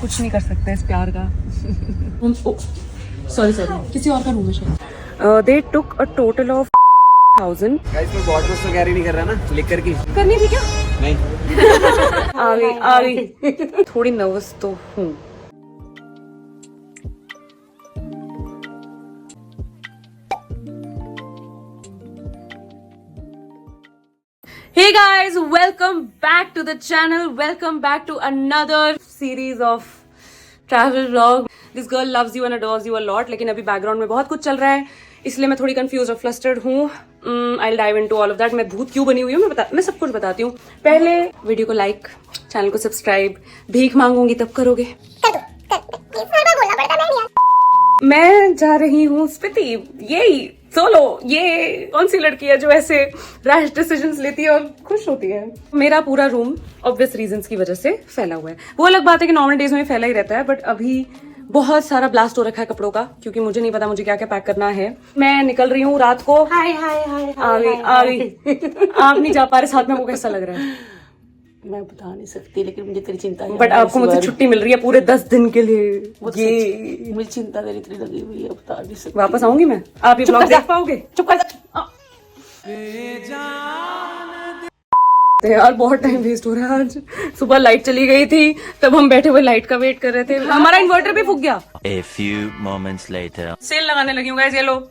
कुछ नहीं कर सकते इस प्यार का। सॉरी किसी और का रूम है। दे टुक अ टोटल ऑफ 1000। गाइस मैं बॉटल्स तो कैरी नहीं कर रहा ना, लिकर की करनी थी क्या? नहीं। आ गई थोड़ी नर्वस तो हूँ। Hey guys, welcome back to the channel. Welcome back to another series of travel vlog. This girl loves you and adores you a lot. लेकिन अभी बैकग्राउंड में बहुत कुछ चल रहा है, इसलिए मैं थोड़ी कंफ्यूज और फ्लस्टर्ड हूँ। I'll dive into all of that. मैं भूत क्यों बनी हुई हूँ मैं सब कुछ बताती हूँ। पहले वीडियो को लाइक, चैनल को सब्सक्राइब। भीख मांगूंगी तब करोगे। मैं जा रही हूँ स्पीति, यही सोलो। ये कौन सी लड़की है जो ऐसे रैश डिसीजंस लेती है और खुश होती है। मेरा पूरा रूम ऑब्वियस रीजंस की वजह से फैला हुआ है। वो अलग बात है कि नॉर्मल डेज में फैला ही रहता है, बट अभी बहुत सारा ब्लास्ट हो रखा है कपड़ों का, क्योंकि मुझे नहीं पता मुझे क्या क्या पैक करना है। मैं निकल रही हूँ रात को। हाय आ गई आप नहीं जा पा रहे साथ में, वो कैसा लग रहा है? मैं बता नहीं सकती, लेकिन मुझे तेरी चिंता है। बट आपको मुझसे छुट्टी मिल रही है पूरे 10 दिन के लिए। ये मुझे चिंता तेरी इतनी लगी हुई है, बता नहीं सकती। वापस आऊंगी मैं, आप ये ब्लॉग देख पाओगे? चुप कर जा। यार बहुत टाइम वेस्ट हो रहा है आज। सुबह लाइट चली गई थी, तब हम बैठे हुए लाइट का वेट कर रहे थे। हमारा इन्वर्टर भी फूक गया। A few moments later. सेल लगाने लगी हूँ गाइस। ये लो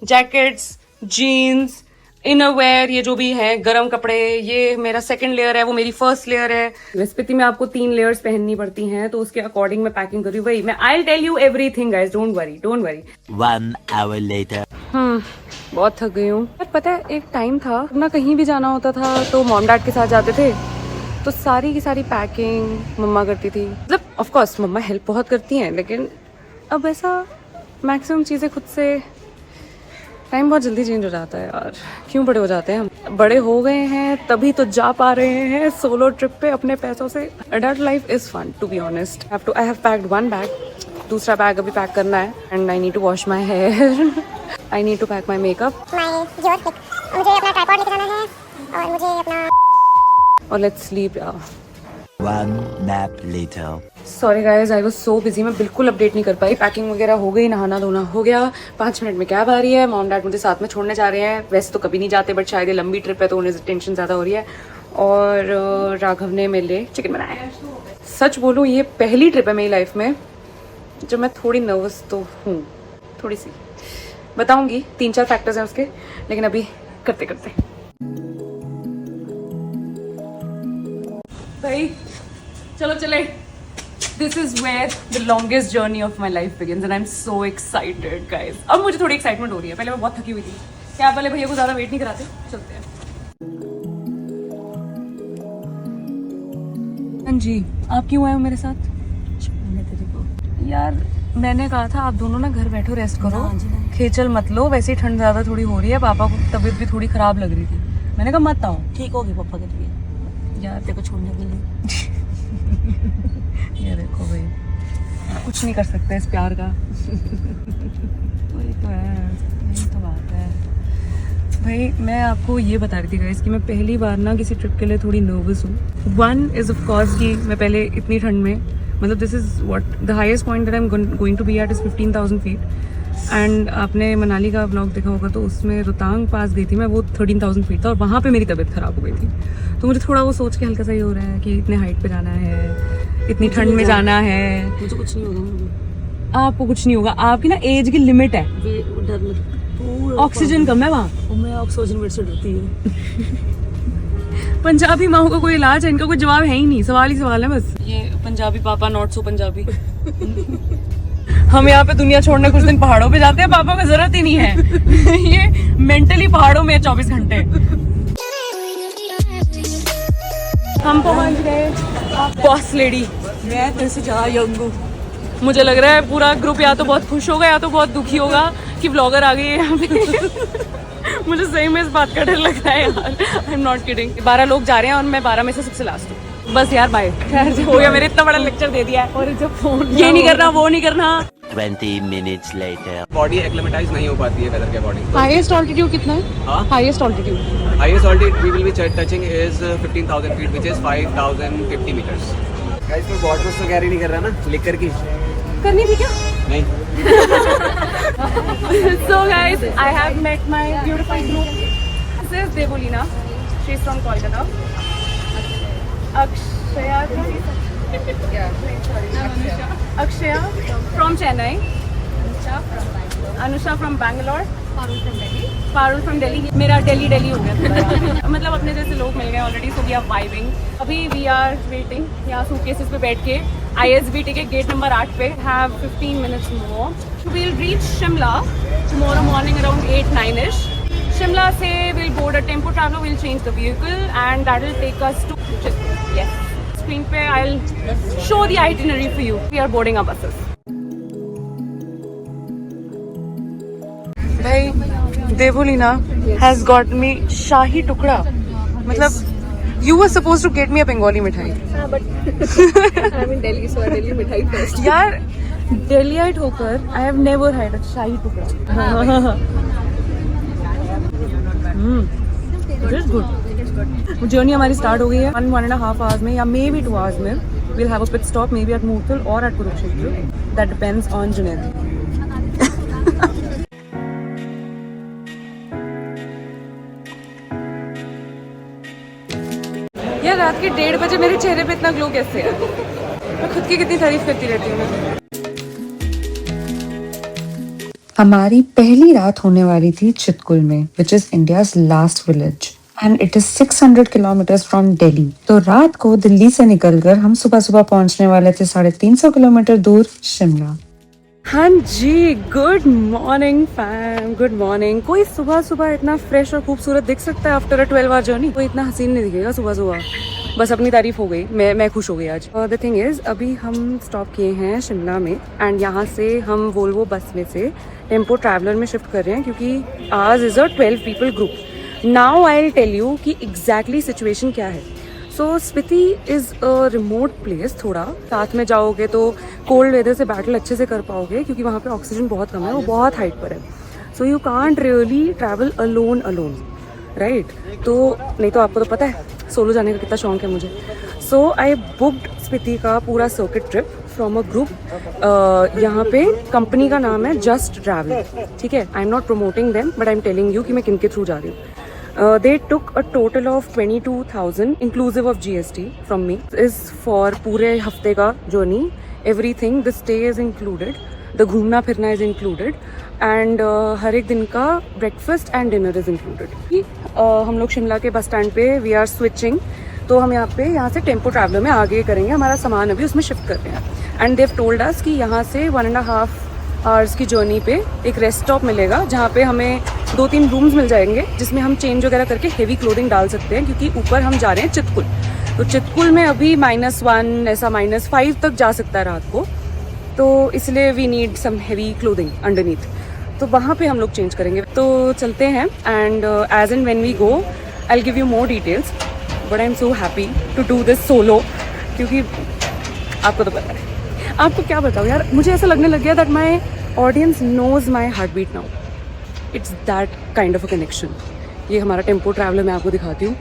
जैकेट्स, जीन्स, इनरवेयर, ये जो भी है गर्म कपड़े। ये मेरा सेकंड लेयर है, वो मेरी फर्स्ट लेयर है। स्पीति में आपको 3 लेयर्स पहननी पड़ती हैं, तो उसके अकॉर्डिंग मैं पैकिंग कर रही हूँ। वही मैं I tell you everything guys, don't worry. 1 hour later. बहुत थक गई हूँ। पर पता है एक टाइम था ना, कहीं भी जाना होता था तो मॉम डैड के साथ जाते थे, तो सारी की सारी पैकिंग मम्मा करती थी। मतलब ऑफ कोर्स मम्मा हेल्प बहुत करती हैं, लेकिन अब ऐसा मैक्सिमम चीजें खुद से। टाइम बहुत जल्दी चेंज हो जाता है यार, क्यों बड़े हो जाते हैं हम। बड़े हो गए हैं तभी तो जा पा रहे हैं सोलो ट्रिप पे अपने पैसों से। Adult life is fun to be honest. I have packed 1 bag, दूसरा बैग अभी पैक करना है। And I need to wash my hair, I need to pack my makeup, मुझे अपना ट्राइपॉड लेके जाना है और मुझे अपना और लेट्स स्लीप यार। 1 nap later. Sorry guys, I was so busy, मैं बिल्कुल अपडेट नहीं कर पाई। पैकिंग वगैरह हो गई, नहाना धोना हो गया। 5 मिनट में कैब आ रही है, मॉम डैड मुझे साथ में छोड़ने जा रहे हैं। वैसे तो कभी नहीं जाते, बट शायद ये लंबी ट्रिप है तो उन्हें टेंशन ज़्यादा हो रही है। और राघव ने मेरे लिए चिकन बनाया है। सच बोलूँ ये पहली ट्रिप है मेरी लाइफ में जब मैं थोड़ी नर्वस तो हूँ, थोड़ी सी। बताऊँगी 3-4 फैक्टर्स हैं उसके, लेकिन अभी करते करते भाई चलो चले। This is where the longest journey of my life begins and I'm so excited guys. अब मुझे थोड़ी एक्साइटमेंट हो रही है, पहले मैं बहुत थकी हुई थी। क्या वाले भैया को ज़्यादा वेट नहीं कराते, चलते हैं। हाँ जी, आप क्यों आए हो मेरे साथ? यार मैंने कहा था आप दोनों ना घर बैठो, रेस्ट करो, खेचल मत लो। वैसे ही ठंड ज़्यादा थोड़ी हो रही है, पापा को तबीयत भी थोड़ी ख़राब लग रही थी। मैंने कहा मत आओ। ठीक होगी पापा के लिए यार तेरे को छोड़ने के लिए। ये देखो भाई, कुछ नहीं कर सकते इस प्यार का। वही तो है, यही तो बात है भाई। मैं आपको ये बता रही थी गाइस कि मैं पहली बार ना किसी ट्रिप के लिए थोड़ी नर्वस हूँ। 1 इज़ ऑफ कोर्स कि मैं पहले इतनी ठंड में, मतलब this is what the highest point that I am going to be at is 15,000 feet. And आपने मनाली का ब्लॉग देखा होगा तो उसमें रोहतांग पास गई थी मैं, वो 13,000 फीट था और वहाँ पे मेरी तबीयत ख़राब हो गई थी। तो मुझे थोड़ा वो सोच के हल्का सा ही हो रहा है कि इतने हाइट पे जाना है, इतनी ठंड में जाना है। मुझे कुछ नहीं होगा। आपको कुछ नहीं होगा, आपकी ना एज की लिमिट है। डर लगता, ऑक्सीजन कम है वहाँ। मैं ऑक्सीजन बेड से डरती हूँ। पंजाबी माँ का कोई इलाज है, इनका कोई जवाब है ही नहीं, सवाल ही सवाल है बस। ये पंजाबी पापा नॉट सो पंजाबी। हम यहाँ पे दुनिया छोड़ने कुछ दिन पहाड़ों पे जाते हैं, पापा को जरूरत ही नहीं है। ये मेंटली पहाड़ों में 24 घंटे। हम पहुंच गए बॉस लेडी। मैं तेरे से ज़्यादा यंग हूँ। मुझे लग रहा है पूरा ग्रुप या तो बहुत खुश होगा या तो बहुत दुखी होगा कि व्लॉगर आ गई है यहाँ पे। मुझे सही में इस बात का डर लग रहा है यार, आई एम नॉट किडिंग। 12 लोग जा रहे हैं और मैं 12 में से सबसे लास्ट हूँ। बस यार बाय, हो गया, मेरे इतना बड़ा लेक्चर दे दिया है। और जब फोन ये नहीं करना वो नहीं करना। 20 minutes later. बॉडी एक्लेमेटाइज नहीं हो पाती है वेदर के अकॉर्डिंग। हाईएस्ट ऑल्टीट्यूड कितना है? Highest altitude highest altitude we will be touching is 15,000 feet, which is 5,050 meters. Guys कोई बॉटल्स तो कैरी नहीं कर रहा ना लिकर की? करनी थी क्या? नहीं। So guys, I have met my beautiful group. This is Devolina. She's from Kolkata. Akshaya. Akshaya from Chennai. Anusha from Bangalore. Parul from Delhi. मेरा Delhi हो गया थोड़ा। मतलब अपने जैसे लोग मिल गए already, so we are vibing. अभी we are waiting यहाँ सूटकेसेस पे बैठ के ISBT के गेट नंबर 8 पे have 15 minutes more. We'll reach Shimla tomorrow morning around 8-9ish. Shimla से we'll board a tempo traveler, we'll change the vehicle and that will take us to Chittoor. Yes. Screen पे I'll show the itinerary for you. We are boarding our buses. भाई Devoleena has got me शाही टुकड़ा. मतलब you were supposed to get me a Bengali मिठाई. but I'm in Delhi, so I Delhi मिठाई first. यार दिल्लीite होकर I have never had a शाही टुकड़ा. It is good. Journey हमारी start हो गई है 1.5 hours में या मे बी 2 hours में. We'll have a pit stop maybe at Murthal or at Kurukshetra. That depends on Junaid. यार रात के 1:30 बजे मेरे चेहरे पे इतना ग्लो कैसे है? मैं खुद की कितनी तारीफ करती रहती हूँ मैं. हमारी पहली रात होने वाली थी चितकुल में, which is India's last village and it is 600 kilometres from Delhi. तो रात को दिल्ली से निकलकर हम सुबह सुबह पहुंचने वाले थे 350 किलोमीटर दूर शिमला. हाँ जी, good morning fam, good morning. कोई सुबह सुबह इतना फ्रेश और खूबसूरत दिख सकता है आफ्टर अ 12 आवर जर्नी? कोई इतना हसीन नहीं दिखेगा सुबह सुबह. बस अपनी तारीफ हो गई, मैं खुश हो गई आज. द थिंग इज अभी हम स्टॉप किए हैं शिमला में एंड यहाँ से हम वोल्वो बस में से टेम्पो ट्रैवलर में शिफ्ट कर रहे हैं क्योंकि आज is a 12 people group. Now I will tell you कि एग्जैक्टली सिचुएशन क्या है. So Spiti is a remote place. थोड़ा साथ में जाओगे तो कोल्ड वेदर से बैटल अच्छे से कर पाओगे क्योंकि वहाँ पे ऑक्सीजन बहुत कम है, वो बहुत हाइट पर है. So you can't really travel alone right. तो नहीं तो आपको तो पता है सोलो जाने का कितना शौक है मुझे. सो आई बुक्ड स्पीति का पूरा circuit trip from a group. यहाँ पे कंपनी का नाम है जस्ट ट्रैवल. ठीक है, I am not promoting them but I am telling you कि मैं किनके थ्रू जा रही हूँ. They took a total of 22,000 inclusive of GST from me. Is for पूरे हफ्ते का journey. Everything, the stay is included, the घूमना फिरना is included, and हर एक दिन का breakfast and dinner is included. हम लोग शिमला के बस स्टैंड पे we are switching. तो हम यहाँ से टेम्पो ट्रैवलर में आगे करेंगे. हमारा सामान अभी उसमें शिफ्ट कर रहे हैं. एंड देव टोल्ड अस कि यहाँ से 1.5 आवर्स की जर्नी पे एक रेस्ट स्टॉप मिलेगा जहाँ पे हमें 2-3 रूम्स मिल जाएंगे जिसमें हम चेंज वगैरह करके हेवी क्लोथिंग डाल सकते हैं क्योंकि ऊपर हम जा रहे हैं चितकुल. तो चितकुल में अभी -1 ऐसा -5 तक जा सकता है रात को. तो इसलिए we need some heavy clothing underneath. तो वहाँ पे हम लोग चेंज करेंगे. तो चलते हैं and as and when we go I will give you more details. But I am so happy to do this solo क्योंकि आपको तो पता है. आपको क्या बताऊँ यार, मुझे ऐसा लगने लग गया that my audience knows my heartbeat now. It's that kind of a connection. ये हमारा टेम्पो ट्रैवलर मैं आपको दिखाती हूँ.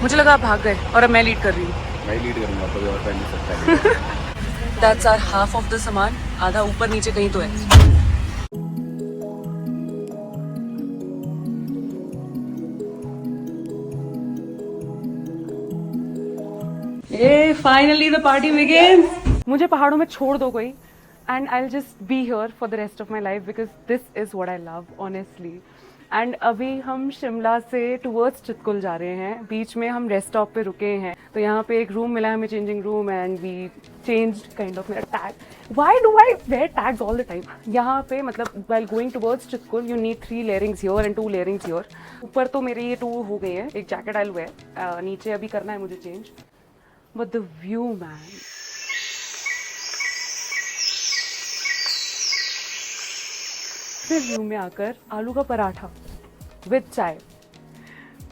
मुझे लगा आप भाग गए और अब मैं लीड कर रही हूँ. मैं लीड करूंगा, कोई और कर नहीं सकता. That's our half of the सामान. आधा ऊपर नीचे कहीं तो है. ये फाइनली द पार्टी बिगिंस. मुझे पहाड़ों में छोड़ दो कोई and I'll just be here for the rest of my life because this is what I love honestly. And अभी हम शिमला से towards चितकुल जा रहे हैं. बीच में हम रेस्ट स्टॉप पे रुके हैं तो यहाँ पे एक रूम मिला हमें, changing room, and we changed kind of मेरा tag. Why do I wear tags all the time? यहाँ पे मतलब while going towards Chitkul you need 3 layerings here and 2 layerings here. ऊपर तो मेरे ये 2 हो गए हैं. एक जैकेट I'll wear. नीचे अभी करना है मुझे change. But the view man. फिर व्यू में आकर आलू का पराठा विद चाय.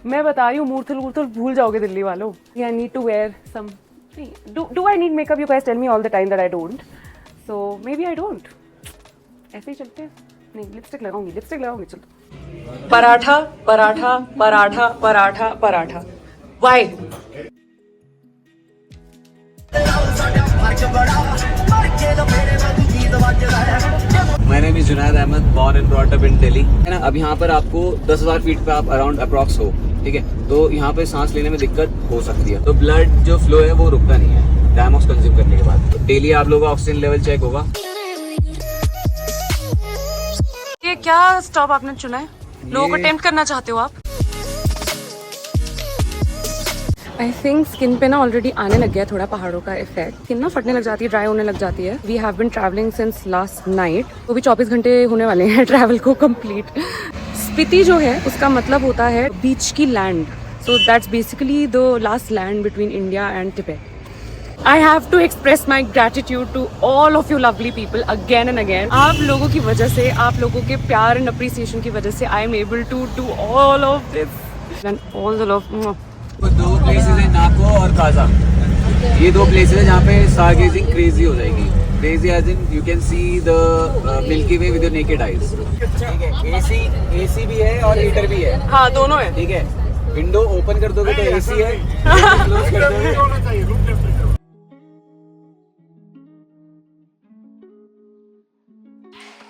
मैं बता रही हूँ मूर्थल भूल जाओगे दिल्ली वालों. I need to wear some. Do I need makeup? You guys tell me all the time that I don't. So maybe I don't. ऐसे ही चलते हैं. नहीं, लिपस्टिक लगाऊंगी. चलो. Paratha paratha paratha paratha paratha. Why My name is Junaid Ahmed, born and brought up in Delhi, है ना। अब यहाँ पर आपको 10,000 फीट पे आप अराउंड अप्रॉक्स हो, ठीक है, तो यहाँ पे सांस लेने में दिक्कत हो सकती है। तो ब्लड जो फ्लो है वो रुकता नहीं है डायमॉक्स कंज्यूम करने के बाद। तो डेली आप लोगों का ऑक्सीजन लेवल चेक होगा। ये क्या स्टॉप आपने चुना है? लोगों को टेम्प्ट करना चाहते हो आप? आई थिंक स्किन पे ना ऑलरेडी आने लग गया थोड़ा पहाड़ों का इफेक्ट। स्किन ना फटने लग जाती है, ड्राई होने लग जाती है। We have been travelling since last night, तो भी 24 घंटे होने वाले हैं ट्रैवल को कंप्लीट। स्पीति जो है उसका मतलब होता है बीच की land, so that's basically the last land between India and Tibet. I have to express my gratitude to all of you lovely people again and again. आप लोगों की वजह से, आप लोगों के प्यार and appreciation की वजह से I am able to do all of this and all the love. तो दो प्लेसेस है, नाको और काजा। ये दो प्लेसेस है जहाँ पे स्टार गेजिंग क्रेजी हो जाएगी। Crazy as in you can see the Milky Way with your naked eyes. ठीक है, एसी भी है और हीटर भी है। हाँ, दोनों है। ठीक है, विंडो ओपन कर दोगे तो एसी है, क्लोज कर दोगे।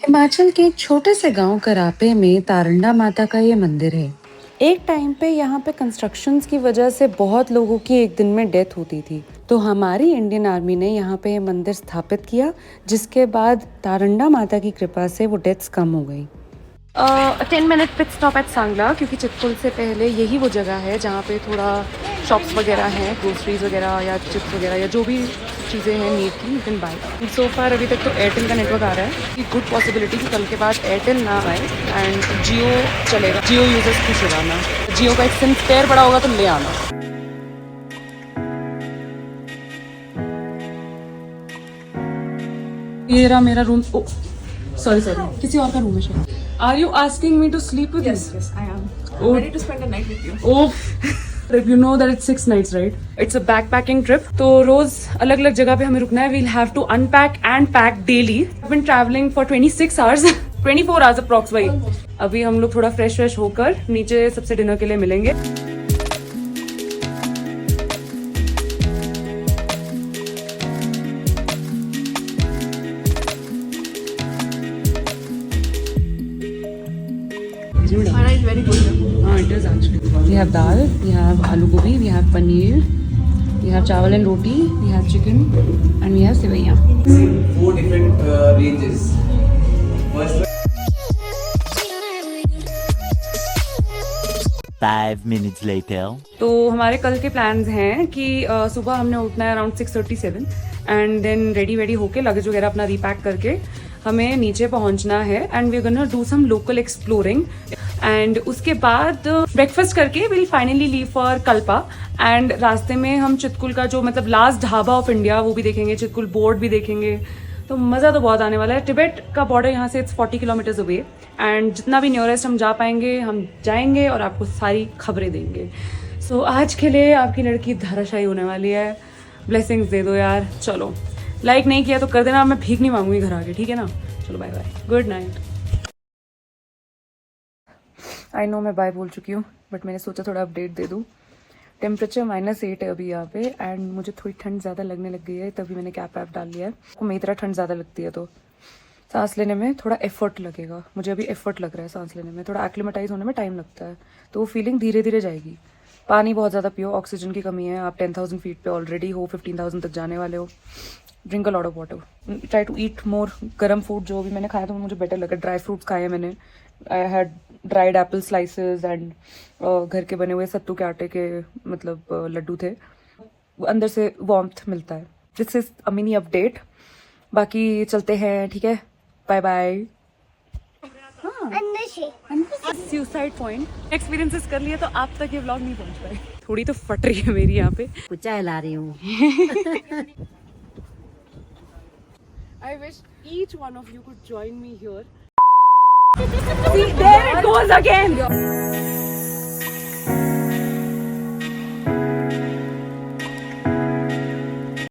हिमाचल के एक छोटे से गांव करापे में तारंडा माता का ये मंदिर है। एक टाइम पे यहाँ पे कंस्ट्रक्शंस की वजह से बहुत लोगों की एक दिन में डेथ होती थी, तो हमारी इंडियन आर्मी ने यहाँ पे ये मंदिर स्थापित किया, जिसके बाद तारंडा माता की कृपा से वो डेथ्स कम हो गई। 10 minute pit stop at Sangla, क्योंकि चितकुल से पहले यही वो जगह है जहाँ पे थोड़ा शॉप्स वगैरह हैं, ग्रोसरीज वगैरह या चिप्स वगैरह या जो भी चीज़ें हैं नीड की, यू कैन बाय। सो फार अभी तक तो एयरटेल का नेटवर्क आ रहा है कि गुड पॉसिबिलिटी कि कल के बाद एयरटेल ना आए एंड जियो चलेगा। जियो यूजर्स खुश हो जाना, जियो का एक सिम स्पेयर पड़ा होगा तो ले आना। ये रहा मेरा रूम। सॉरी किसी और का रूम है शायद। Are you asking me to sleep with you? Yes, I am. Oh. Ready to spend a night with you. Oh, you know that it's 6 nights, right? It's a backpacking trip. तो रोज अलग अलग जगह पे हमें रुकना है. We'll have to unpack and pack daily. I've been traveling for 26 hours, 24 hours approx भाई. अभी हम लोग थोड़ा फ्रेश होकर नीचे सबसे डिनर के लिए मिलेंगे. Very good. It is actually. We have dal, we have aloo gobi, we have paneer, we have chawal and roti, we have chicken, and we have sevaiya. 4 different ranges. First 5 minutes later. तो हमारे कल के plans हैं कि सुबह हमने उठना है अराउंड 6:37 एंड देन रेडी होके लगेज वगैरह अपना रीपैक करके हमें नीचे पहुंचना है and we are gonna do some local exploring and उसके बाद ब्रेकफास्ट करके will finally leave for Kalpa and रास्ते में हम चितकुल का जो मतलब लास्ट ढाबा ऑफ इंडिया वो भी देखेंगे, चितकुल बोर्ड भी देखेंगे. तो मज़ा तो बहुत आने वाला है. टिबेट का बॉर्डर यहाँ से इट्स 40 किलोमीटर्स अवे एंड जितना भी नियरेस्ट हम जा पाएंगे हम जाएंगे और आपको सारी खबरें देंगे. सो आज के लिए आपकी लड़की धाराशाही होने वाली है. ब्लेसिंग्स दे दो यार. चलो लाइक नहीं किया तो कर देना, मैं भीख नहीं मांगूंगी घर आके, ठीक है ना. चलो bye bye, good night. I know मैं बाय बोल चुकी हूँ बट मैंने सोचा थोड़ा अपडेट दे दूँ. टेम्परेचर -8 है अभी यहाँ पे एंड मुझे थोड़ी ठंड ज़्यादा लगने लग गई है, तभी मैंने कैप वैप डाल लिया है. आपको मेरी तरह ठंड ज़्यादा लगती है तो सांस लेने में थोड़ा एफर्ट लगेगा. मुझे अभी एफर्ट लग रहा है सांस लेने में, थोड़ा एक्लिमेटाइज होने में टाइम लगता है, तो वो फीलिंग धीरे धीरे जाएगी. पानी बहुत ज़्यादा पियो, ऑक्सीजन की कमी है. आप 10,000 फीट पे ऑलरेडी हो, 15,000 तक जाने वाले हो. Drink a lot of water. Try to eat more गर्म फूड. जो भी मैंने खाया था मुझे बेटर लगा. ड्राई फ्रूट्स खाए मैंने. I had dried Apple slices and घर के बने हुए सत्तू के आटे के मतलब लड्डू थे. अंदर से वार्मथ मिलता है. This is a mini update. बाकी चलते हैं, ठीक है. Bye bye. Suicide point experiences कर लिए तो आप तक ये व्लॉग नहीं पहुंच पाए. थोड़ी तो फट रही है मेरी यहाँ पे. चाय ला रही हूँ. I wish each one of you could join me here. See, there it goes again.